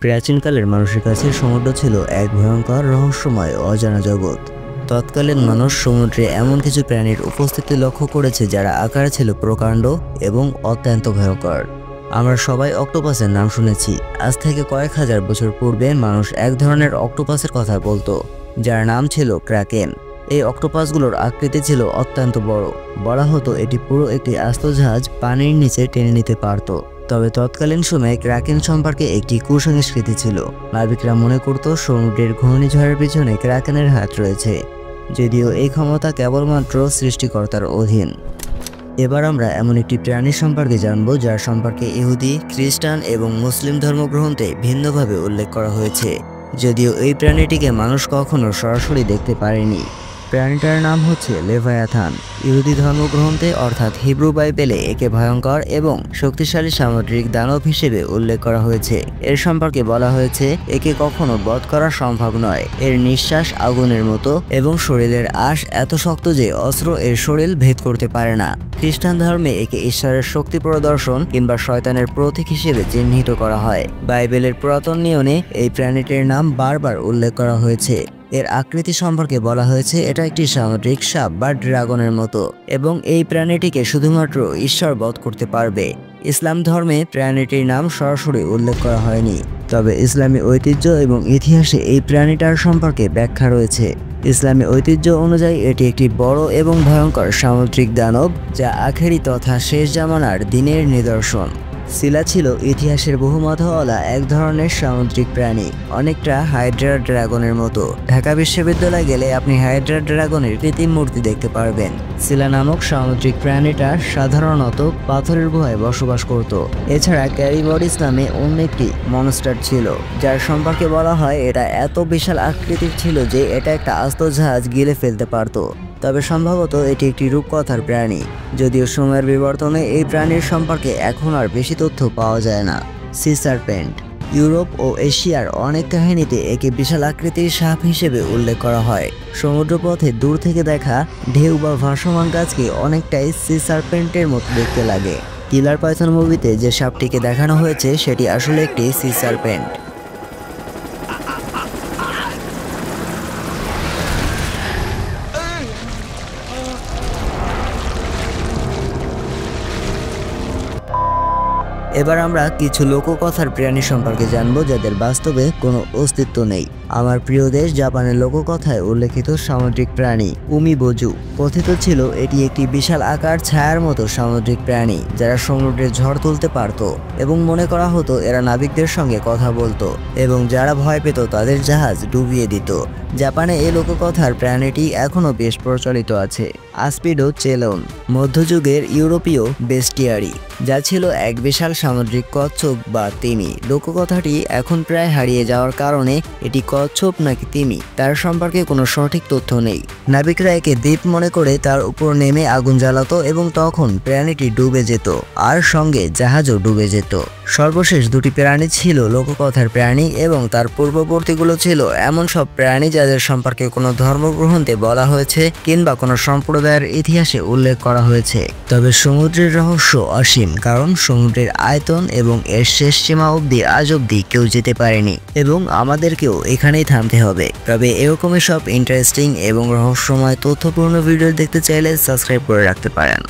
প্রাচীনকালের মানুষের কাছে সমুদ্র ছিল এক ভয়ঙ্কর রহস্যময় অজানা জগৎ। তৎকালীন মানুষ সমুদ্রে এমন কিছু প্রাণীর উপস্থিতি লক্ষ্য করেছে যারা আকারে ছিল প্রকাণ্ড এবং অত্যন্ত ভয়ঙ্কর। আমরা সবাই অক্টোপাসের নাম শুনেছি। আজ থেকে কয়েক হাজার বছর পূর্বে মানুষ এক ধরনের অক্টোপাসের কথা বলতো, যার নাম ছিল ক্রাকেন। এই অক্টোপাসগুলোর আকৃতি ছিল অত্যন্ত বড়। বলা হতো এটি পুরো একটি আস্ত জাহাজ পানির নিচে টেনে নিতে পারত। তবে তৎকালীন সময়ে ক্রাকেন সম্পর্কে একটি কুসংস্কৃতি ছিল। নাবিকরা মনে করত সমুদ্রের ঘূর্ণিঝড়ের পিছনে ক্রাকেনের হাত রয়েছে, যদিও এই ক্ষমতা কেবলমাত্র সৃষ্টিকর্তার অধীন। এবার আমরা এমন একটি প্রাণী সম্পর্কে জানব যার সম্পর্কে ইহুদি, খ্রিস্টান এবং মুসলিম ধর্মগ্রন্থে ভিন্নভাবে উল্লেখ করা হয়েছে, যদিও এই প্রাণীটিকে মানুষ কখনো সরাসরি দেখতে পারেনি। প্রাণীটার নাম হচ্ছে লেভায়াথান। ইহুদি ধর্মগ্রন্থে অর্থাৎ হিব্রু বাইবেলে একে ভয়ঙ্কর এবং শক্তিশালী সামুদ্রিক দানব হিসেবে উল্লেখ করা হয়েছে। এর সম্পর্কে বলা হয়েছে একে কখনো বধ করা সম্ভব নয়। এর নিঃশ্বাস আগুনের মতো এবং শরীরের আঁশ এত শক্ত যে অস্ত্র এর শরীর ভেদ করতে পারে না। খ্রিস্টান ধর্মে একে ঈশ্বরের শক্তি প্রদর্শন কিংবা শয়তানের প্রতীক হিসেবে চিহ্নিত করা হয়। বাইবেলের পুরাতন নিয়মে এই প্রাণীটির নাম বারবার উল্লেখ করা হয়েছে। এর আকৃতি সম্পর্কে বলা হয়েছে এটা একটি সামুদ্রিক সাপ বা ড্রাগনের মতো এবং এই প্রাণীটিকে শুধুমাত্র ঈশ্বর বধ করতে পারবে। ইসলাম ধর্মে প্রাণীটির নাম সরাসরি উল্লেখ করা হয়নি, তবে ইসলামী ঐতিহ্য এবং ইতিহাসে এই প্রাণীটার সম্পর্কে ব্যাখ্যা রয়েছে। ইসলামী ঐতিহ্য অনুযায়ী এটি একটি বড় এবং ভয়ঙ্কর সামুদ্রিক দানব যা আখেরি তথা শেষ জামানার দিনের নিদর্শন। সিলা ছিল ইতিহাসের বহুমাথাওয়ালা এক ধরনের সামুদ্রিক প্রাণী, অনেকটা হাইড্রা ড্রাগনের মতো। ঢাকা বিশ্ববিদ্যালয়ে গেলে আপনি হাইড্রা ড্রাগনের কৃত্রিম মূর্তি দেখতে পারবেন। সিলা নামক সামুদ্রিক প্রাণীটা সাধারণত পাথরের গুহায় বসবাস করত। এছাড়া ক্যারিবডিস নামে অন্য একটি মনস্টার ছিল, যার সম্পর্কে বলা হয় এটা এত বিশাল আকৃতির ছিল যে এটা একটা আস্ত জাহাজ গিলে ফেলতে পারত। তবে সম্ভবত এটি একটি রূপকথার প্রাণী, যদিও সময়ের বিবর্তনে এই প্রাণীর সম্পর্কে এখন আর বেশি তথ্য পাওয়া যায় না। C serpent. ইউরোপ ও এশিয়ার অনেক কাহিনীতে একে বিশাল আকৃতির সাপ হিসেবে উল্লেখ করা হয়। সমুদ্রপথে দূর থেকে দেখা ঢেউ বা ভাসমান গাছকে অনেকটাই সি সার্পেন্টের মতো দেখতে লাগে। কিলার পাইথন মুভিতে যে সাপটিকে দেখানো হয়েছে সেটি আসলে একটি সি সার্পেন্ট। এবার আমরা কিছু লোককথার প্রাণী সম্পর্কে জানবো যাদের বাস্তবে কোনো অস্তিত্ব নেই। আমার প্রিয় দেশ জাপানের লোককথায় উল্লেখিত সামুদ্রিক প্রাণী উমিবোজু। কথিত ছিল এটি একটি বিশাল আকার ছায়ার মতো সামুদ্রিক প্রাণী যারা সমুদ্রে ঝড় তুলতে পারত এবং মনে করা হতো এরা নাবিকদের সঙ্গে কথা বলতো এবং যারা ভয় পেত তাদের জাহাজ ডুবিয়ে দিত। জাপানে এই লোককথার প্রাণীটি এখনও বেশ প্রচলিত আছে। আসপিডো চেলন মধ্যযুগের ইউরোপীয় বেস্টিয়ারি, যা ছিল এক বিশাল সামুদ্রিক কচ্ছপ বা তিমি। লোককথাটি এখন প্রায় হারিয়ে যাওয়ার কারণে এটি কচ্ছপ নাকি তিমি তার সম্পর্কে কোনো সঠিক তথ্য নেই। নাবিকরা একে দ্বীপ মনে করে তার উপর নেমে আগুন জ্বালাতো এবং তখন প্রাণীটি ডুবে যেত আর সঙ্গে জাহাজও ডুবে যেত। সর্বশেষ দুটি প্রাণী ছিল লোককথার প্রাণী এবং তার পূর্ববর্তীগুলো ছিল এমন সব প্রাণী যাদের সম্পর্কে কোনো ধর্মগ্রন্থে বলা হয়েছে কিংবা কোনো সম্প্রদায়ের ইতিহাসে উল্লেখ করা হয়েছে। তবে সমুদ্রের রহস্য অসীম, কারণ সমুদ্রের আয়তন এবং এর শেষ সীমা অবধি আজ অবধি কেউ যেতে পারেনি এবং আমাদেরকেও এখানেই থামতে হবে। তবে এরকমই সব ইন্টারেস্টিং এবং রহস্যময় তথ্যপূর্ণ ভিডিও দেখতে চাইলে সাবস্ক্রাইব করে রাখতে পারেন।